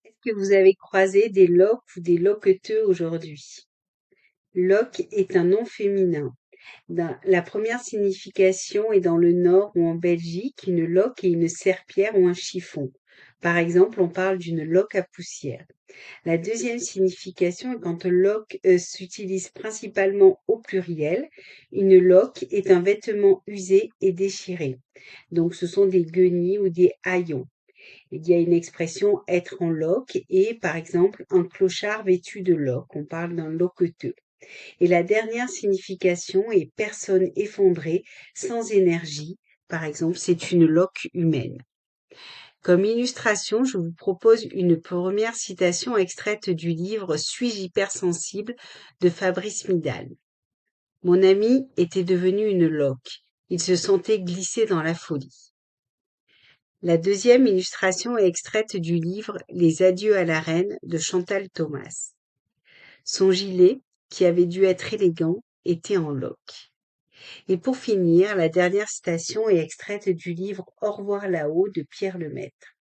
Est-ce que vous avez croisé des loques ou des loqueteux aujourd'hui? Loque est un nom féminin. La première signification est dans le Nord ou en Belgique, une loque est une serpillière ou un chiffon. Par exemple, on parle d'une loque à poussière. La deuxième signification est quand loque s'utilise principalement au pluriel. Une loque est un vêtement usé et déchiré. Donc ce sont des guenilles ou des haillons. Il y a une expression être en loque et, par exemple, un clochard vêtu de loque. On parle d'un loqueteux. Et la dernière signification est personne effondrée, sans énergie. Par exemple, c'est une loque humaine. Comme illustration, je vous propose une première citation extraite du livre Suis-je hypersensible de Fabrice Midal. Mon ami était devenu une loque. Il se sentait glissé dans la folie. La deuxième illustration est extraite du livre Les adieux à la reine de Chantal Thomas. Son gilet, qui avait dû être élégant, était en loque. Et pour finir, la dernière citation est extraite du livre Au revoir là-haut de Pierre Lemaître.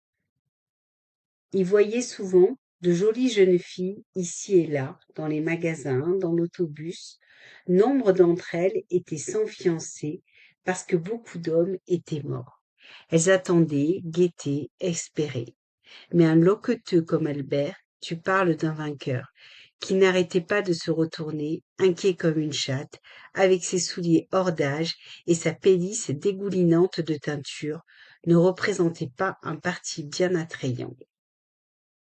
Il voyait souvent de jolies jeunes filles ici et là, dans les magasins, dans l'autobus. Nombre d'entre elles étaient sans fiancé parce que beaucoup d'hommes étaient morts. Elles attendaient, guettaient, espéraient. Mais un loqueteux comme Albert, tu parles d'un vainqueur, qui n'arrêtait pas de se retourner, inquiet comme une chatte, avec ses souliers hors d'âge et sa pelisse dégoulinante de teinture, ne représentait pas un parti bien attrayant.